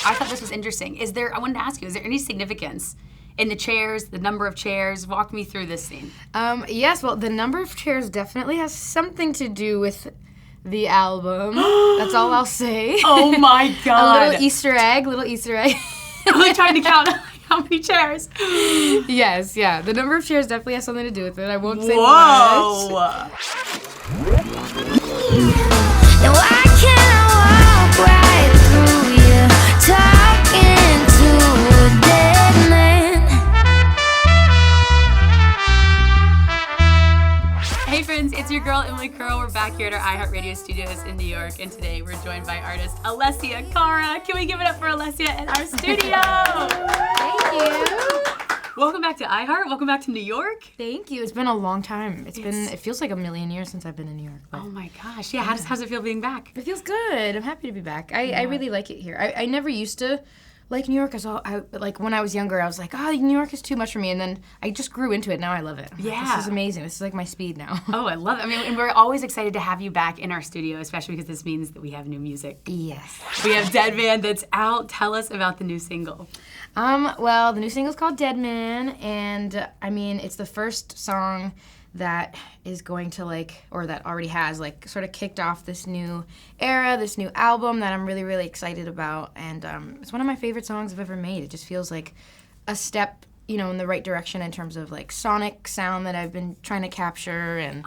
I thought this was interesting. I wanted to ask you, is there any significance in the chairs, the number of chairs? Walk me through this scene. Yes, well, the number of chairs definitely has something to do with the album. That's all I'll say. Oh my God. A little Easter egg. I'm like trying to count how many chairs. Yes, yeah. The number of chairs definitely has something to do with it. I won't say much. Now why can't I walk right through you, talking to a dead man? Hey friends, it's your girl Emily Curl. We're back here at our iHeartRadio studios in New York, and today we're joined by artist Alessia Cara. Can we give it up for Alessia in our studio? Thank you. Welcome back to iHeart. Welcome back to New York. Thank you. It's been a long time. It feels like a million years since I've been in New York. Oh my gosh. Yeah, how's it feel being back? It feels good. I'm happy to be back. I really like it here. I never used to like New York. Like when I was younger, I was like, oh, New York is too much for me. And then I just grew into it. Now I love it. Yeah. This is amazing. This is like my speed now. Oh, I love it. I mean, and we're always excited to have you back in our studio, especially because this means that we have new music. Yes. We have Dead Man that's out. Tell us about the new single. Well, the new single's called Dead Man, and I mean, it's the first song that is going to or that already has sort of kicked off this new era, this new album that I'm really, really excited about, and it's one of my favorite songs I've ever made. It just feels like a step, in the right direction in terms of sonic sound that I've been trying to capture, and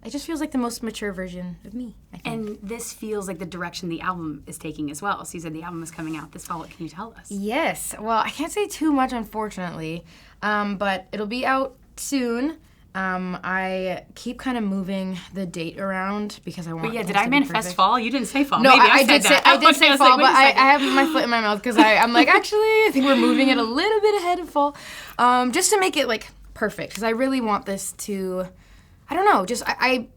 it just feels like the most mature version of me, I think. And this feels like the direction the album is taking as well. So you said the album is coming out this fall. What can you tell us? Yes. Well, I can't say too much, unfortunately, but it'll be out soon. I keep kind of moving the date around because I want. But yeah, did I manifest fall? You didn't say fall. No, Maybe I did say fall, but I have my foot in my mouth because I'm like, actually, I think we're moving it a little bit ahead of fall, just to make it perfect. Because I really want this to, I don't know, just I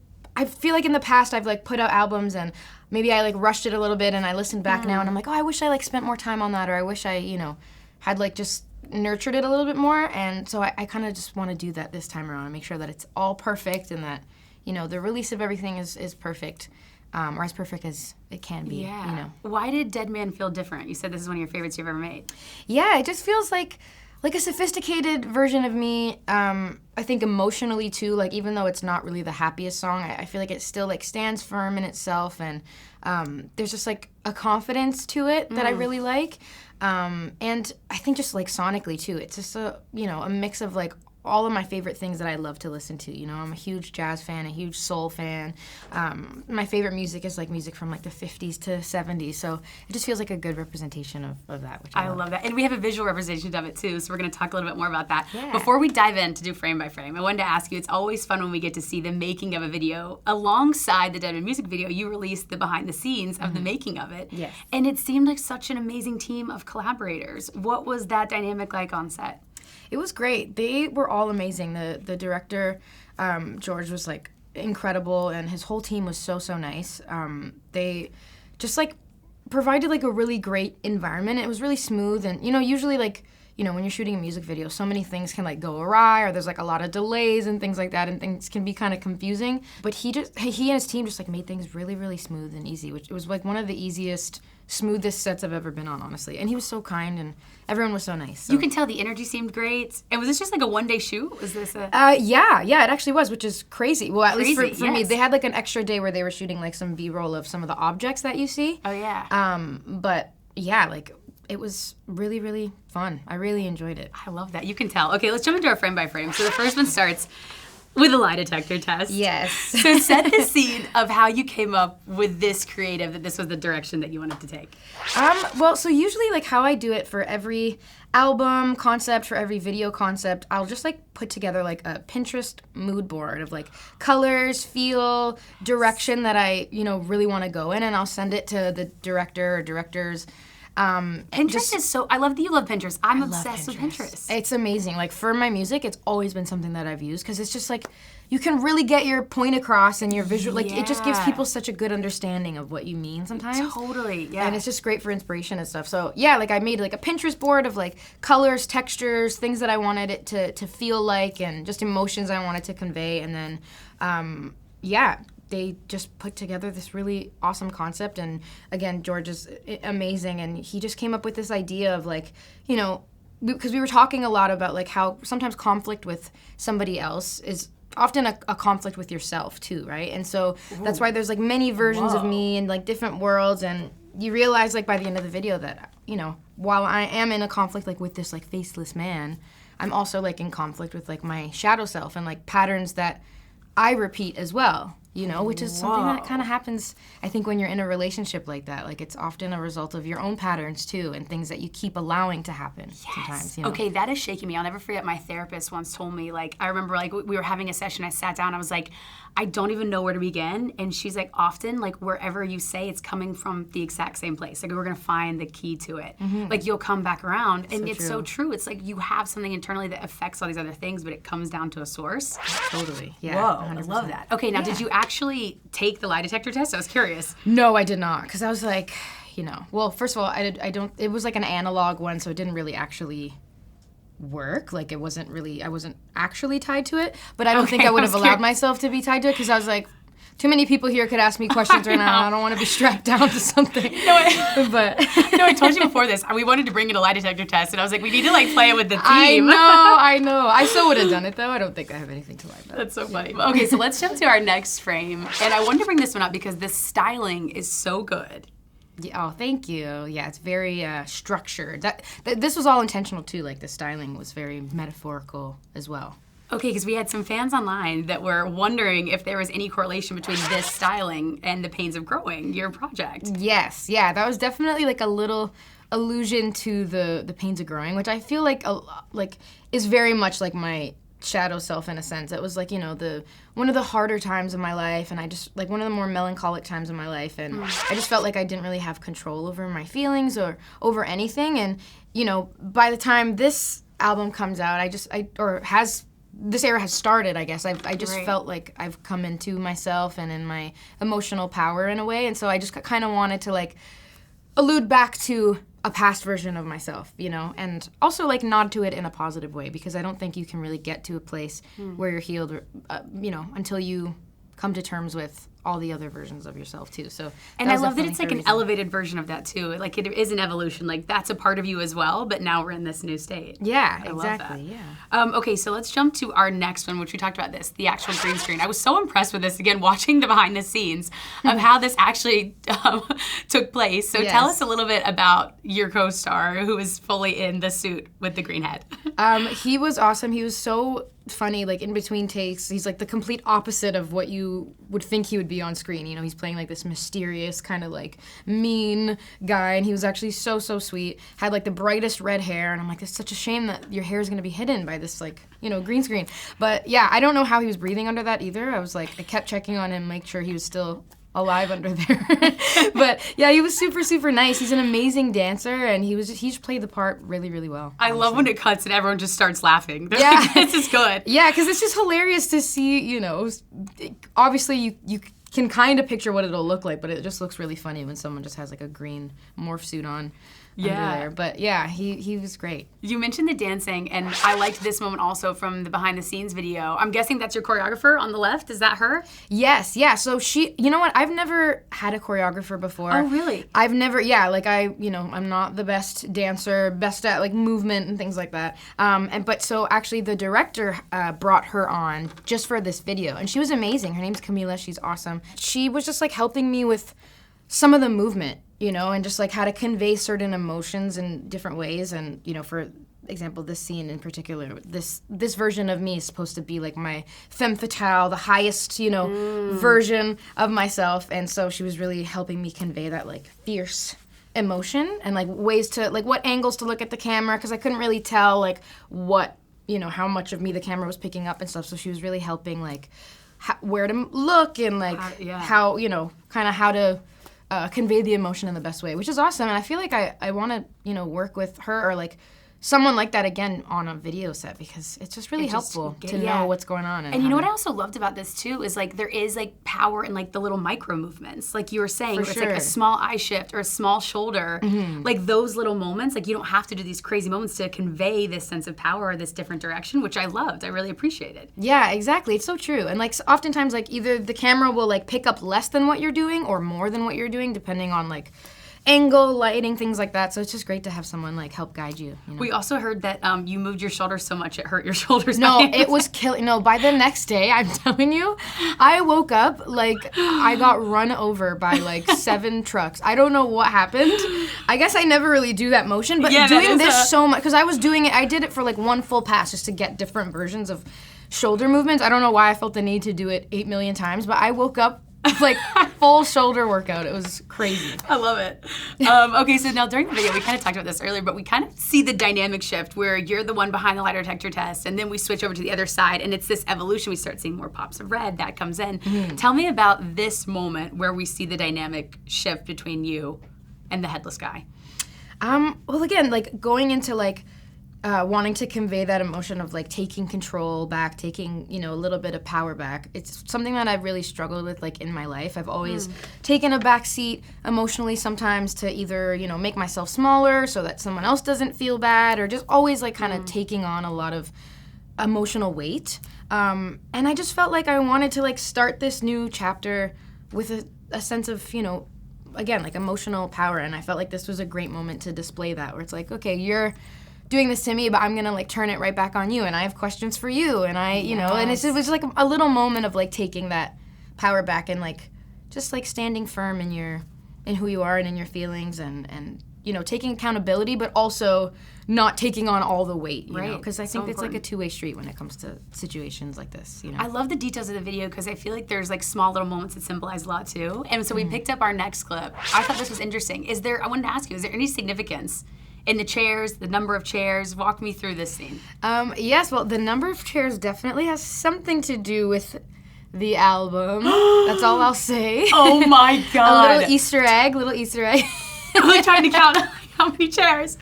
feel like in the past I've put out albums and maybe I rushed it a little bit and I listened back now and I'm like, oh, I wish I spent more time on that, or I wish I had just nurtured it a little bit more, and so I kind of just want to do that this time around and make sure that it's all perfect and that the release of everything is perfect, or as perfect as it can be. Yeah. Why did Dead Man feel different? You said this is one of your favorites you've ever made. Yeah, it just feels like a sophisticated version of me. I think emotionally too. Even though it's not really the happiest song, I feel like it still stands firm in itself, and there's just a confidence to it that I really like. And I think just sonically too, it's just a mix of all of my favorite things that I love to listen to. I'm a huge jazz fan, a huge soul fan. My favorite music is music from the 50s to 70s, so it just feels like a good representation of that, which I love that. And we have a visual representation of it too, so we're going to talk a little bit more about that. Yeah. Before we dive in to do frame by frame, I wanted to ask you, it's always fun when we get to see the making of a video. Alongside the Dead Man music video, you released the behind the scenes of the making of it. Yes. And it seemed like such an amazing team of collaborators. What was that dynamic like on set? It was great. They were all amazing. The director, George, was incredible, and his whole team was so nice. They just provided a really great environment. It was really smooth, and usually when you're shooting a music video, so many things can go awry, or there's a lot of delays and things like that, and things can be kind of confusing. But he and his team just made things really, really smooth and easy, which it was one of the easiest, smoothest sets I've ever been on, honestly. And he was so kind, and everyone was so nice. So. You can tell the energy seemed great. And was this just a one-day shoot? Was this a... Yeah, it actually was, which is crazy. Well, at least for me, yes. they had an extra day where they were shooting some B-roll of some of the objects that you see. Oh, yeah. But yeah, it was really, really fun. I really enjoyed it. I love that. You can tell. Okay, let's jump into our frame by frame. So the first one starts with a lie detector test. Yes. So set the scene of how you came up with this creative, that this was the direction that you wanted to take. Well, so usually how I do it for every album concept, for every video concept, I'll just put together a Pinterest mood board of colors, feel, direction that I, really want to go in, and I'll send it to the director or directors. Pinterest is so, I love that you love Pinterest. I'm obsessed with Pinterest. It's amazing. For my music, it's always been something that I've used because it's just you can really get your point across and your visual, it just gives people such a good understanding of what you mean sometimes. Totally, yeah. And it's just great for inspiration and stuff. So yeah, I made a Pinterest board of colors, textures, things that I wanted it to feel and just emotions I wanted to convey, and then, they just put together this really awesome concept. And again, George is amazing, and he just came up with this idea of like, you know, because we were talking a lot about like how sometimes conflict with somebody else is often a conflict with yourself too, right? And so that's why there's like many versions of me and like different worlds, and you realize like by the end of the video that, you know, while I am in a conflict like with this like faceless man, I'm also like in conflict with like my shadow self and like patterns that I repeat as well, you know, which is something that kind of happens, I think, when you're in a relationship like that. Like, it's often a result of your own patterns, too, and things that you keep allowing to happen sometimes, you know? Okay, that is shaking me. I'll never forget my therapist once told me, like, I remember, like, we were having a session, I sat down, I was like, I don't even know where to begin. And she's like, often, like, wherever you say, it's coming from the exact same place. Like, we're going to find the key to it. Like, you'll come back around. And it's so true. It's like you have something internally that affects all these other things, but it comes down to a source. Totally. Yeah. Whoa, 100%. I love that. Okay, now, did you actually take the lie detector test? I was curious. No, I did not, because I was like, you know, well, first of all, I don't, it was like an analog one, so it didn't really actually work. Like, I wasn't actually tied to it, but I don't think I would have allowed myself to be tied to it, because I was like, too many people here could ask me questions right now. I don't want to be strapped down to something. But no, I told you before this. We wanted to bring in a lie detector test, and I was like, we need to like play it with the team. I know. I still would have done it though. I don't think I have anything to lie about. That's so funny. Okay, so let's jump to our next frame, and I wanted to bring this one up because the styling is so good. Yeah, oh, thank you. Yeah, it's very structured. This was all intentional too. Like, the styling was very metaphorical as well. Okay, because we had some fans online that were wondering if there was any correlation between this styling and the pains of growing, your project. Yes, yeah, that was definitely like a little allusion to the pains of growing, which I feel like is very much like my shadow self in a sense. It was like, you know, one of the harder times of my life, and I just like one of the more melancholic times of my life, and I just felt like I didn't really have control over my feelings or over anything. And you know, by the time this album comes out, this era has started, I guess. I just felt like I've come into myself and in my emotional power in a way, and so I just kind of wanted to like allude back to a past version of myself, you know, and also like nod to it in a positive way, because I don't think you can really get to a place where you're healed, you know, until you come to terms with all the other versions of yourself too. So, and I love that it's like an elevated version of that too. Like, it is an evolution. Like, that's a part of you as well, but now we're in this new state. Yeah, I exactly. love that. Okay, so let's jump to our next one, which we talked about the actual green screen. I was so impressed with this, again, watching the behind the scenes of how this actually took place. So tell us a little bit about your co-star, who is fully in the suit with the green head. He was awesome. He was so funny, like in between takes. He's like the complete opposite of what you would think he would be on screen. You know, he's playing like this mysterious kind of like mean guy, and he was actually so sweet. Had like the brightest red hair, and I'm like, it's such a shame that your hair is gonna be hidden by this like, you know, green screen. But yeah, I don't know how he was breathing under that either. I kept checking on him, make sure he was still alive under there. But yeah, he was super nice. He's an amazing dancer, and he just played the part really well. I love when it cuts and everyone just starts laughing. They're like, this is good. Yeah, because it's just hilarious to see, you know, obviously you can kind of picture what it'll look like, but it just looks really funny when someone just has like a green morph suit on. Under there. But yeah, he was great. You mentioned the dancing, and I liked this moment also from the behind the scenes video. I'm guessing that's your choreographer on the left. Is that her? Yes, yeah. So you know what? I've never had a choreographer before. Oh, really? I've never, yeah, like I'm not the best dancer, best at like movement and things like that. But so actually the director brought her on just for this video, and she was amazing. Her name's Camila. She's awesome. She was just like helping me with some of the movement, you know, and just like how to convey certain emotions in different ways. And, you know, for example, this scene in particular, this version of me is supposed to be like my femme fatale, the highest, you know, version of myself. And so she was really helping me convey that like fierce emotion and like ways to, like what angles to look at the camera, because I couldn't really tell like what, you know, how much of me the camera was picking up and stuff. So she was really helping like where to look and like how, you know, kind of how to convey the emotion in the best way, which is awesome. And I feel like I want to, you know, work with her or like someone like that again on a video set, because it's just really helpful to know what's going on. And you know what I also loved about this too is like there is like power in like the little micro movements. Like you were saying, it's like a small eye shift or a small shoulder. Like those little moments, like you don't have to do these crazy moments to convey this sense of power or this different direction, which I loved. I really appreciated. Yeah, exactly. It's so true. And like oftentimes like either the camera will like pick up less than what you're doing or more than what you're doing, depending on like angle, lighting, things like that. So it's just great to have someone like help guide you. You know? We also heard that you moved your shoulders so much it hurt your shoulders. No, it was killing. No, by the next day, I'm telling you, I woke up like I got run over by like 7 trucks. I don't know what happened. I guess I never really do that motion, but doing this so much, because I was doing it, I did it for like one full pass just to get different versions of shoulder movements. I don't know why I felt the need to do it 8 million times, but I woke up like full shoulder workout. It was crazy. I love it. Okay, so now during the video, we kind of talked about this earlier, but we kind of see the dynamic shift where you're the one behind the lie detector test, and then we switch over to the other side, and it's this evolution. We start seeing more pops of red that comes in. Tell me about this moment where we see the dynamic shift between you and the headless guy. Well, again, like going into like wanting to convey that emotion of like taking control back, taking, you know, a little bit of power back. It's something that I've really struggled with like in my life. I've always taken a back seat emotionally sometimes to either, you know, make myself smaller so that someone else doesn't feel bad, or just always like kind of taking on a lot of emotional weight. And I just felt like I wanted to like start this new chapter with a sense of, you know, again, like emotional power. And I felt like this was a great moment to display that, where it's like, okay, you're doing this to me, but I'm gonna like turn it right back on you, and I have questions for you, and I, you know, and it was like a little moment of like taking that power back and like just like standing firm in who you are and in your feelings, and you know, taking accountability, but also not taking on all the weight, you know, because I think it's like a two-way street when it comes to situations like this, you know. I love the details of the video because I feel like there's like small little moments that symbolize a lot too. And so we picked up our next clip. I thought this was interesting. I wanted to ask you, is there any significance in the chairs, the number of chairs? Walk me through this scene. Yes, well, the number of chairs definitely has something to do with the album. That's all I'll say. Oh my God. A little Easter egg. I'm like trying to count how many chairs.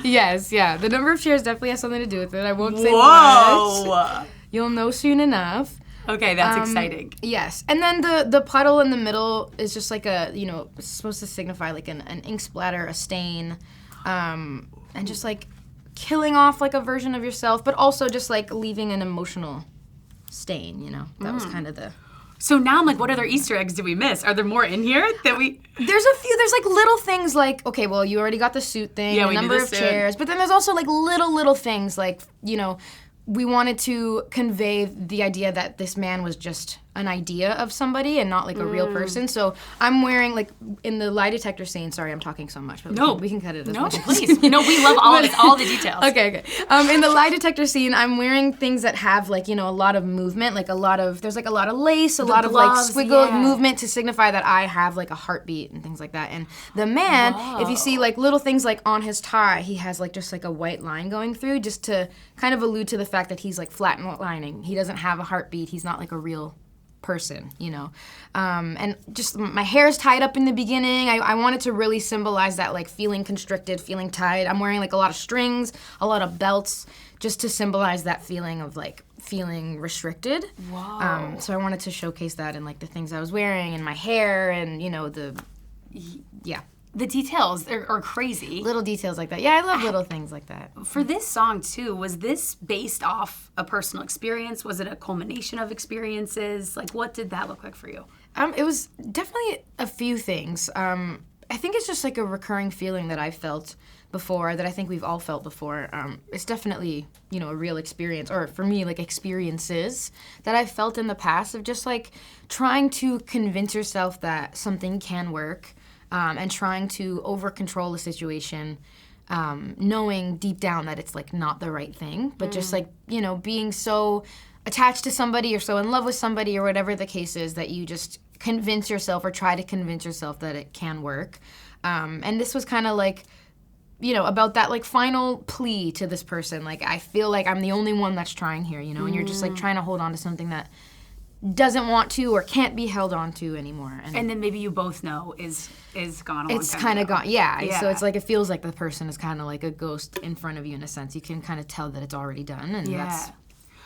Yes, yeah. The number of chairs definitely has something to do with it. I won't say much. You'll know soon enough. Okay, that's exciting. Yes, and then the puddle in the middle is just like a, you know, it's supposed to signify like an ink splatter, a stain, and just like killing off like a version of yourself, but also just like leaving an emotional stain, you know? That was kind of the... So now I'm like, what other Easter eggs did we miss? Are there more in here that we... There's a few. There's like little things like, okay, well, you already got the suit thing, the number of chairs, but then there's also like little things like, you know, we wanted to convey the idea that this man was just an idea of somebody and not like a real person. So I'm wearing like in the lie detector scene. Sorry, I'm talking so much, but we can cut it as much. No, please. No, we love all the details. Okay. In the lie detector scene, I'm wearing things that have like, you know, a lot of movement, like there's like a lot of lace, a lot of like squiggle movement to signify that I have like a heartbeat and things like that. And the man, if you see like little things like on his tie, he has like just like a white line going through just to kind of allude to the fact that he's like flatlining. He doesn't have a heartbeat. He's not like a real person, you know. And just my hair is tied up in the beginning. I wanted to really symbolize that like feeling constricted, feeling tied. I'm wearing like a lot of strings, a lot of belts, just to symbolize that feeling of like feeling restricted. Wow. So I wanted to showcase that in like the things I was wearing and my hair and, you know, The details are crazy. Little details like that. Yeah, I love little things like that. For this song, too, was this based off a personal experience? Was it a culmination of experiences? Like, what did that look like for you? It was definitely a few things. I think it's just like a recurring feeling that I felt before, that I think we've all felt before. It's definitely, you know, a real experience, or for me, like experiences that I've felt in the past of just like trying to convince yourself that something can work. And trying to over-control a situation, knowing deep down that it's, like, not the right thing, but just, like, you know, being so attached to somebody or so in love with somebody or whatever the case is that you just convince yourself or try to convince yourself that it can work. And this was kind of, like, you know, about that, like, final plea to this person. Like, I feel like I'm the only one that's trying here, you know, and you're just, like, trying to hold on to something that doesn't want to or can't be held on to anymore. And then maybe you both know is gone a long it's time kind of ago. gone. Yeah. So it's like it feels like the person is kind of like a ghost in front of you in a sense. You can kind of tell that it's already done, and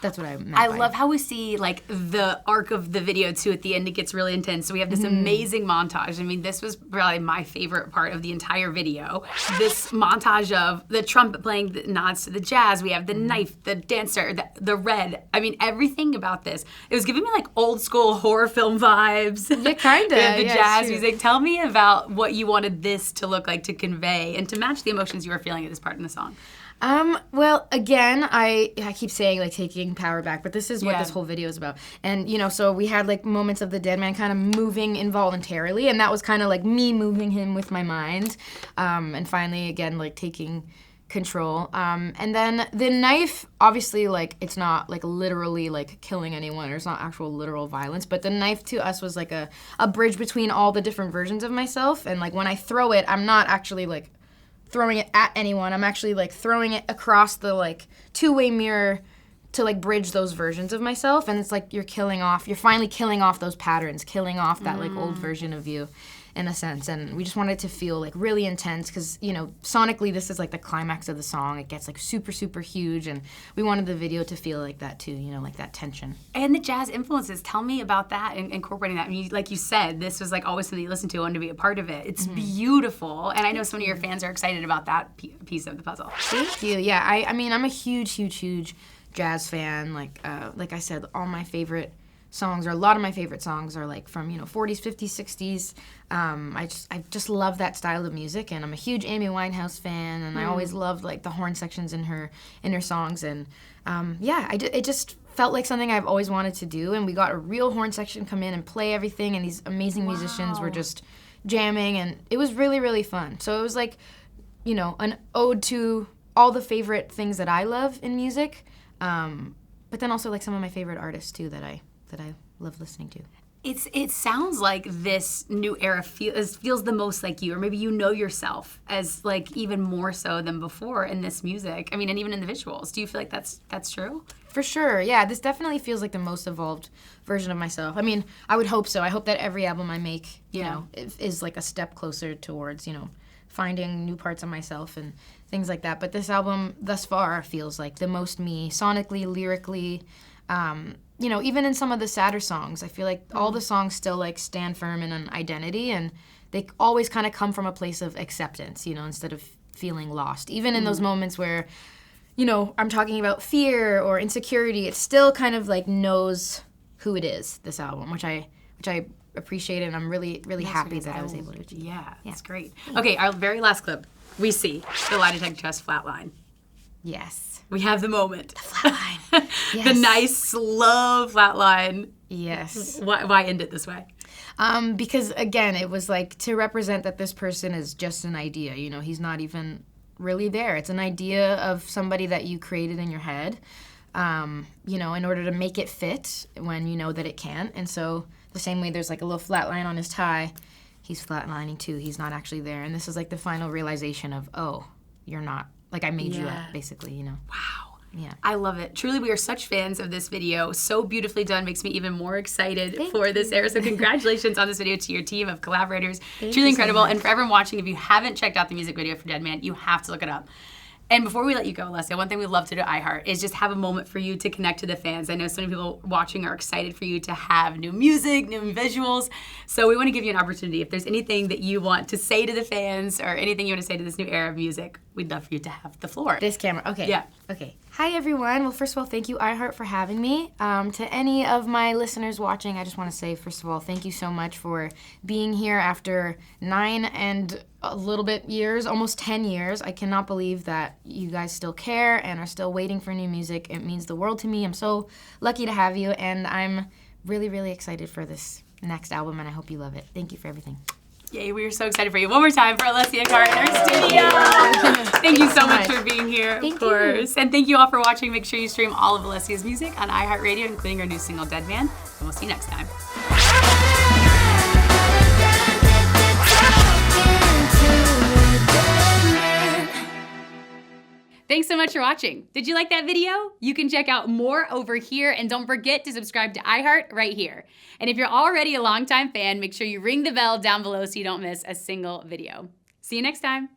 that's what I meant. I love how we see like the arc of the video too. At the end, it gets really intense. So we have this amazing montage. I mean, this was probably my favorite part of the entire video. This montage of the trumpet playing the nods to the jazz. We have the knife, the dancer, the red. I mean, everything about this. It was giving me like old school horror film vibes. Yeah, kind of. The jazz music. Tell me about what you wanted this to look like, to convey, and to match the emotions you were feeling at this part in the song. Well, again, I keep saying like taking power back, but this is what this whole video is about. And, so we had like moments of the dead man kind of moving involuntarily, and that was kind of like me moving him with my mind. And finally, again, like taking control. And then the knife, obviously, like it's not like literally like killing anyone, or it's not actual literal violence, but the knife to us was like a bridge between all the different versions of myself. And like when I throw it, I'm not actually like throwing it at anyone. I'm actually like throwing it across the like two-way mirror to like bridge those versions of myself. And it's like you're finally killing off those patterns, killing off that like old version of you in a sense. And we just wanted it to feel like really intense because, sonically this is like the climax of the song. It gets like super, super huge, and we wanted the video to feel like that too, like that tension. And the jazz influences, tell me about that and incorporating that. I mean, like you said, this was like always something you listened to, wanted to be a part of it. It's beautiful, and I know some of your fans are excited about that piece of the puzzle. Thank you. Yeah, I mean, I'm a huge, huge, huge jazz fan. Like I said, all my favorite songs, or a lot of my favorite songs, are like from 40s, 50s, 60s. I just love that style of music, and I'm a huge Amy Winehouse fan, and I always loved like the horn sections in her songs, and it just felt like something I've always wanted to do. And we got a real horn section come in and play everything, and these amazing musicians were just jamming, and it was really, really fun. So it was like an ode to all the favorite things that I love in music, but then also like some of my favorite artists too that I love listening to. It sounds like this new era feels the most like you, or maybe yourself as like even more so than before in this music. I mean, and even in the visuals. Do you feel like that's true? For sure, yeah. This definitely feels like the most evolved version of myself. I mean, I would hope so. I hope that every album I make, is like a step closer towards, finding new parts of myself and things like that. But this album thus far feels like the most me, sonically, lyrically. Even in some of the sadder songs, I feel like all the songs still like stand firm in an identity, and they always kind of come from a place of acceptance, instead of feeling lost. Even in those moments where, I'm talking about fear or insecurity, it still kind of like knows who it is, this album, which I appreciate, and I'm really, really happy that I was able to achieve. Yeah, that's great. Okay, our very last clip, we see the lie detector test flatline. Yes. We have the moment. The flatline. Yes. The nice, slow flatline. Yes. Why end it this way? Because, again, it was like to represent that this person is just an idea. He's not even really there. It's an idea of somebody that you created in your head, in order to make it fit when you know that it can't. And so the same way there's like a little flat line on his tie, he's flatlining too. He's not actually there. And this is like the final realization of, oh, you're not. Like, I made you up, basically, Wow. Yeah. I love it. Truly, we are such fans of this video. So beautifully done. Makes me even more excited for this era. So congratulations on this video to your team of collaborators. Truly incredible. And for everyone watching, if you haven't checked out the music video for Dead Man, you have to look it up. And before we let you go, Alessia, one thing we love to do at iHeart is just have a moment for you to connect to the fans. I know so many people watching are excited for you to have new music, new visuals. So we want to give you an opportunity. If there's anything that you want to say to the fans or anything you want to say to this new era of music, we'd love for you to have the floor. This camera. Okay. Yeah. Okay. Hi, everyone. Well, first of all, thank you, iHeart, for having me. To any of my listeners watching, I just want to say, first of all, thank you so much for being here after 9 and a little bit years, almost 10 years. I cannot believe that you guys still care and are still waiting for new music. It means the world to me. I'm so lucky to have you, and I'm really, really excited for this next album, and I hope you love it. Thank you for everything. Yay, we are so excited for you. One more time for Alessia Cara in our studio. Thank you so much for being here, of course. And thank you all for watching. Make sure you stream all of Alessia's music on iHeartRadio, including our new single, Dead Man. And we'll see you next time. Thanks so much for watching. Did you like that video? You can check out more over here, and don't forget to subscribe to iHeart right here. And if you're already a longtime fan, make sure you ring the bell down below so you don't miss a single video. See you next time.